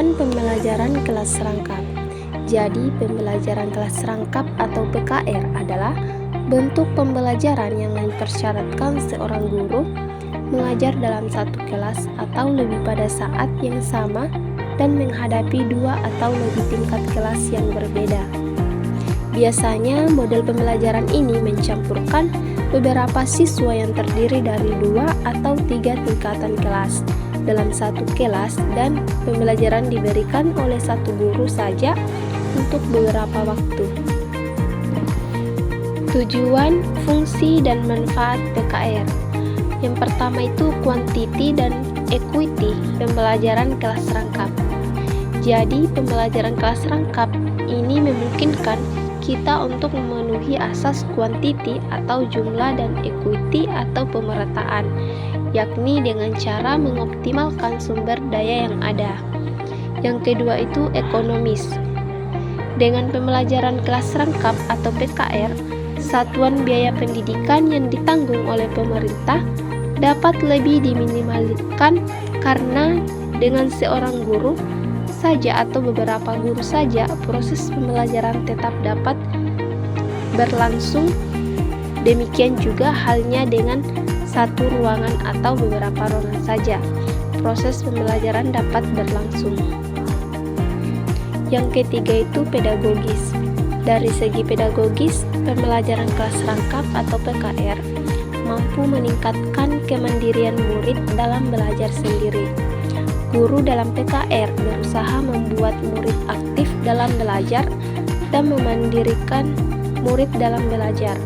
Pengertian pembelajaran kelas rangkap. Jadi, pembelajaran kelas rangkap atau PKR adalah bentuk pembelajaran yang mempersyaratkan seorang guru mengajar dalam satu kelas atau lebih pada saat yang sama dan menghadapi dua atau lebih tingkat kelas yang berbeda. Biasanya, model pembelajaran ini mencampurkan beberapa siswa yang terdiri dari 2 atau 3 tingkatan kelas dalam satu kelas, dan pembelajaran diberikan oleh satu guru saja untuk beberapa waktu. Tujuan, fungsi, dan manfaat PKR. Yang pertama itu quantity dan equity pembelajaran kelas rangkap. Jadi, pembelajaran kelas rangkap ini memungkinkan kita untuk memenuhi asas quantity atau jumlah dan equity atau pemerataan, yakni dengan cara mengoptimalkan sumber daya yang ada. Yang kedua itu ekonomis. Dengan pembelajaran kelas rangkap atau PKR, satuan biaya pendidikan yang ditanggung oleh pemerintah dapat lebih diminimalkan karena dengan seorang guru saja atau beberapa guru saja proses pembelajaran tetap dapat berlangsung. Demikian juga halnya dengan satu ruangan atau beberapa ruangan saja proses pembelajaran dapat berlangsung. Yang ketiga itu pedagogis. Dari segi pedagogis, pembelajaran kelas rangkap atau PKR mampu meningkatkan kemandirian murid dalam belajar sendiri. Guru dalam PKR berusaha membuat murid aktif dalam belajar dan memandirikan murid dalam belajar.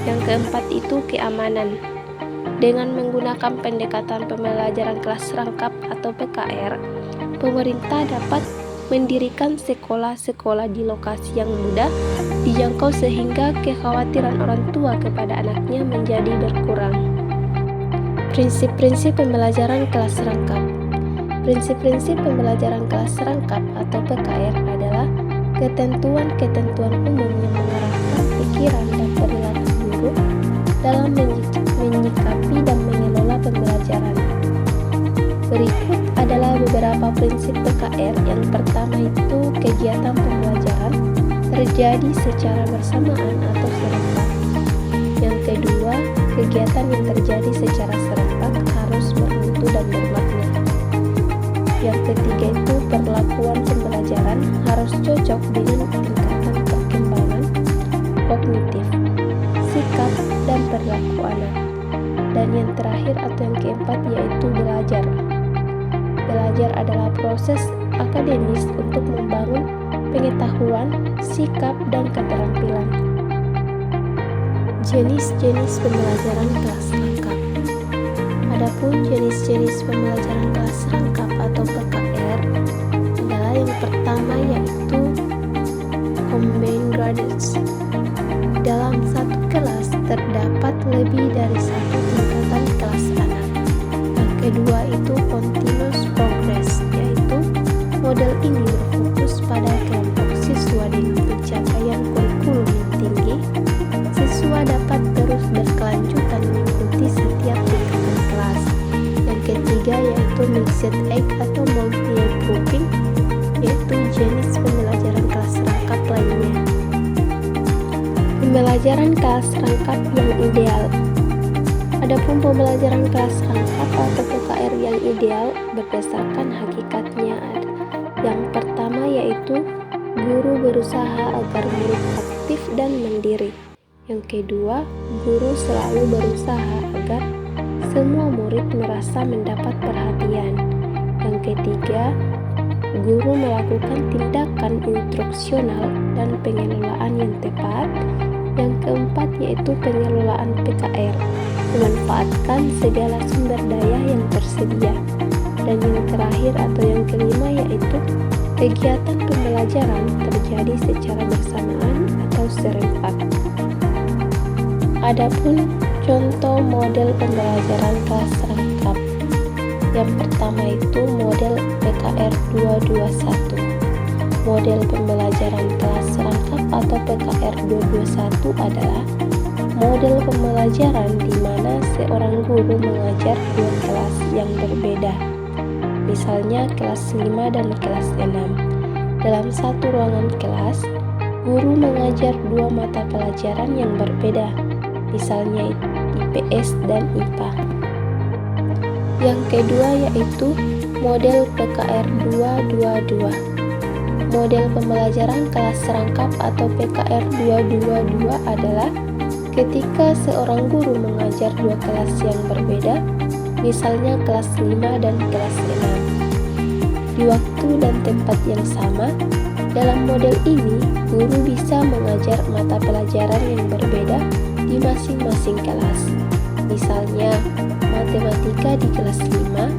Yang keempat itu keamanan. Dengan menggunakan pendekatan pembelajaran kelas rangkap atau PKR, pemerintah dapat mendirikan sekolah-sekolah di lokasi yang mudah dijangkau sehingga kekhawatiran orang tua kepada anaknya menjadi berkurang. Prinsip-prinsip pembelajaran kelas rangkap. Prinsip-prinsip pembelajaran kelas rangkap atau PKR adalah ketentuan-ketentuan umum yang mengarahkan pikiran dan perilaku guru dalam menyikapi dan mengelola pembelajaran. Berikut adalah beberapa prinsip PKR. Yang pertama itu kegiatan pembelajaran terjadi secara bersamaan atau serentak. Yang kedua, kegiatan yang terjadi secara serentak harus bermutu dan bermakna. Yang ketiga itu perlakuan pembelajaran harus cocok dengan tingkatan perkembangan kognitif, sikap, dan perilaku anak. Dan yang terakhir atau yang keempat yaitu belajar. Belajar adalah proses akademis untuk membangun pengetahuan, sikap, dan keterampilan. Jenis-jenis pembelajaran kelas rangkap. Adapun jenis-jenis pembelajaran kelas rangkap atau PKR adalah yang pertama yaitu combined grades. Dalam satu kelas terdapat lebih dari satu tingkatan kelas anak. Yang kedua itu continuous progress, yaitu model ini berfokus pada kelompok siswa dengan pencapaian kurikulum yang tinggi. Siswa dapat terus berkelanjutan mengikuti setiap tingkatan kelas. Yang ketiga yaitu mixed age atau multi-age grouping, yaitu jenis pembelajaran kelas rangkap lainnya. Pembelajaran kelas rangkap yang ideal. Adapun pembelajaran kelas rangkap atau PKR yang ideal berdasarkan hakikatnya ada. Yang pertama yaitu guru berusaha agar murid aktif dan mandiri. Yang kedua, guru selalu berusaha agar semua murid merasa mendapat perhatian. Yang ketiga, guru melakukan tindakan instruksional dan pengelolaan yang tepat. Yang keempat yaitu pengelolaan PKR, memanfaatkan segala sumber daya yang tersedia. Dan yang terakhir atau yang kelima yaitu kegiatan pembelajaran terjadi secara bersamaan atau serentak. Adapun contoh model pembelajaran kelas rangkap. Yang pertama itu model PKR 221. Model pembelajaran kelas rangkap atau PKR 221 adalah model pembelajaran di mana seorang guru mengajar dua kelas yang berbeda. misalnya kelas 5 dan kelas 6. Dalam satu ruangan kelas, guru mengajar dua mata pelajaran yang berbeda, misalnya IPS dan IPA. Yang kedua yaitu model PKR 222. Model pembelajaran kelas serangkap atau PKR 222 adalah ketika seorang guru mengajar dua kelas yang berbeda, misalnya kelas 5 dan kelas 6. Di waktu dan tempat yang sama, dalam model ini, guru bisa mengajar mata pelajaran yang berbeda di masing-masing kelas. Misalnya, matematika di kelas 5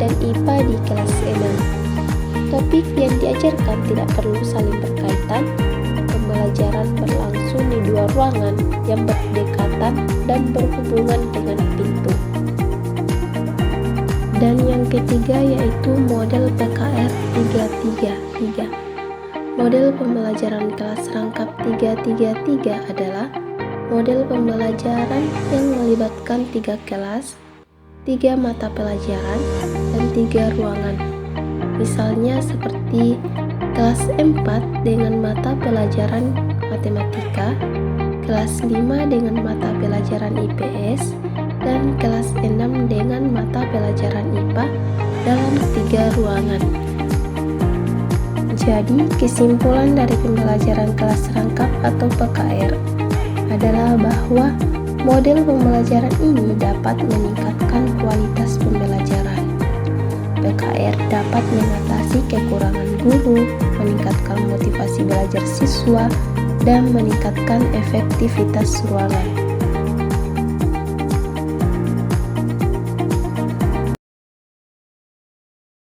dan IPA di kelas 6. Topik yang diajarkan tidak perlu saling berkaitan. Pembelajaran berlangsung di dua ruangan yang berdekatan dan berhubungan dengan pintu. Dan yang ketiga yaitu model PKR 333. Model pembelajaran kelas serangkap 333 adalah model pembelajaran yang melibatkan 3 kelas, 3 mata pelajaran, dan 3 ruangan. Misalnya seperti kelas 4 dengan mata pelajaran matematika, kelas 5 dengan mata pelajaran IPS, dan kelas 6 dengan mata pelajaran IPA dalam 3 ruangan. Jadi, kesimpulan dari pembelajaran kelas serangkap atau PKR adalah bahwa model pembelajaran ini dapat meningkatkan kualitas pembelajaran. PKR dapat mengatasi kekurangan guru, meningkatkan motivasi belajar siswa, dan meningkatkan efektivitas ruangan.